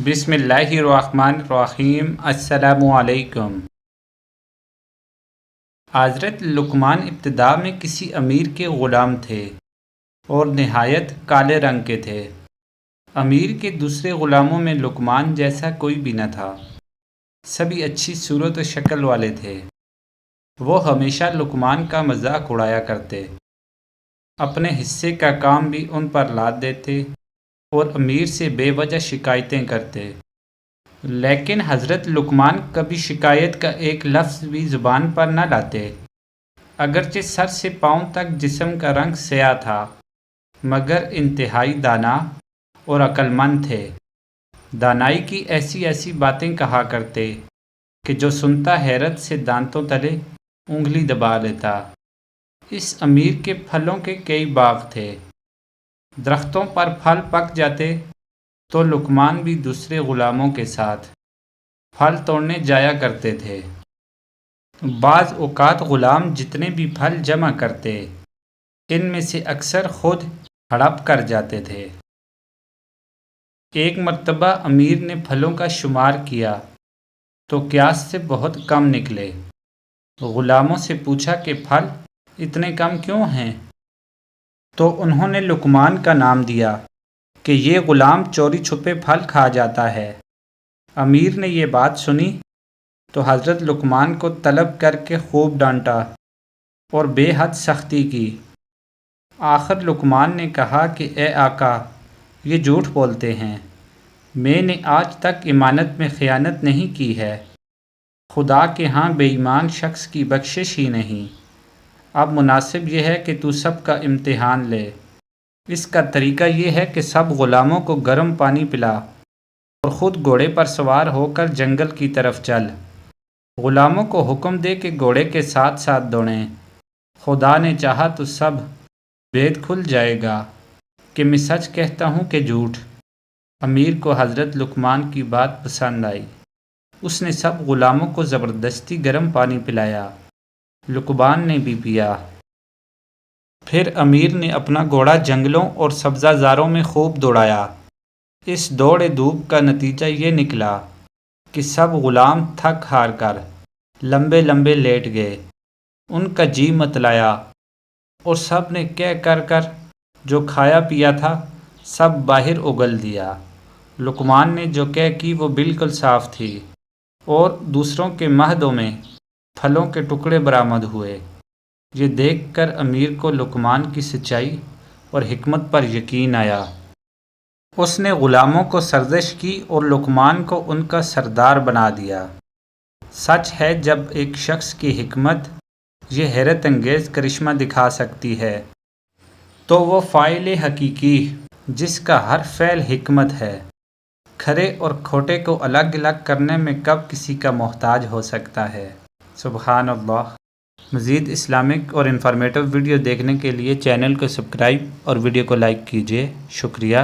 بسم اللہ الرحمن الرحیم۔ السلام علیکم۔ حضرت لقمان ابتدا میں کسی امیر کے غلام تھے اور نہایت کالے رنگ کے تھے۔ امیر کے دوسرے غلاموں میں لقمان جیسا کوئی بھی نہ تھا، سبھی اچھی صورت و شکل والے تھے۔ وہ ہمیشہ لقمان کا مذاق اڑایا کرتے، اپنے حصے کا کام بھی ان پر لاد دیتے اور امیر سے بے وجہ شکایتیں کرتے، لیکن حضرت لقمان کبھی شکایت کا ایک لفظ بھی زبان پر نہ لاتے۔ اگرچہ سر سے پاؤں تک جسم کا رنگ سیاہ تھا، مگر انتہائی دانا اور عقل مند تھے۔ دانائی کی ایسی ایسی باتیں کہا کرتے کہ جو سنتا حیرت سے دانتوں تلے انگلی دبا لیتا۔ اس امیر کے پھلوں کے کئی باغ تھے۔ درختوں پر پھل پک جاتے تو لقمان بھی دوسرے غلاموں کے ساتھ پھل توڑنے جایا کرتے تھے۔ بعض اوقات غلام جتنے بھی پھل جمع کرتے، ان میں سے اکثر خود ہڑپ کر جاتے تھے۔ ایک مرتبہ امیر نے پھلوں کا شمار کیا تو قیاس سے بہت کم نکلے۔ غلاموں سے پوچھا کہ پھل اتنے کم کیوں ہیں؟ تو انہوں نے لقمان کا نام دیا کہ یہ غلام چوری چھپے پھل کھا جاتا ہے۔ امیر نے یہ بات سنی تو حضرت لقمان کو طلب کر کے خوب ڈانٹا اور بے حد سختی کی۔ آخر لقمان نے کہا کہ اے آقا، یہ جھوٹ بولتے ہیں، میں نے آج تک امانت میں خیانت نہیں کی ہے۔ خدا کے ہاں بے ایمان شخص کی بخشش ہی نہیں۔ اب مناسب یہ ہے کہ تو سب کا امتحان لے۔ اس کا طریقہ یہ ہے کہ سب غلاموں کو گرم پانی پلا اور خود گھوڑے پر سوار ہو کر جنگل کی طرف چل۔ غلاموں کو حکم دے کہ گھوڑے کے ساتھ ساتھ دوڑیں۔ خدا نے چاہا تو سب بھید کھل جائے گا کہ میں سچ کہتا ہوں کہ جھوٹ۔ امیر کو حضرت لقمان کی بات پسند آئی۔ اس نے سب غلاموں کو زبردستی گرم پانی پلایا۔ لقمان نے بھی پیا۔ پھر امیر نے اپنا گھوڑا جنگلوں اور سبزہ زاروں میں خوب دوڑایا۔ اس دوڑے دھوپ کا نتیجہ یہ نکلا کہ سب غلام تھک ہار کر لمبے لمبے لیٹ گئے۔ ان کا جی متلایا اور سب نے کہہ کر جو کھایا پیا تھا سب باہر اگل دیا۔ لقمان نے جو کہہ کی وہ بالکل صاف تھی اور دوسروں کے معدوں میں پھلوں کے ٹکڑے برآمد ہوئے۔ یہ دیکھ کر امیر کو لقمان کی سچائی اور حکمت پر یقین آیا۔ اس نے غلاموں کو سرزش کی اور لقمان کو ان کا سردار بنا دیا۔ سچ ہے جب ایک شخص کی حکمت یہ حیرت انگیز کرشمہ دکھا سکتی ہے تو وہ فاعل حقیقی جس کا ہر فعل حکمت ہے، کھرے اور کھوٹے کو الگ الگ کرنے میں کب کسی کا محتاج ہو سکتا ہے۔ سبحان اللہ۔ مزید اسلامک اور انفارمیٹو ویڈیو دیکھنے کے لیے چینل کو سبسکرائب اور ویڈیو کو لائک کیجیے۔ شکریہ۔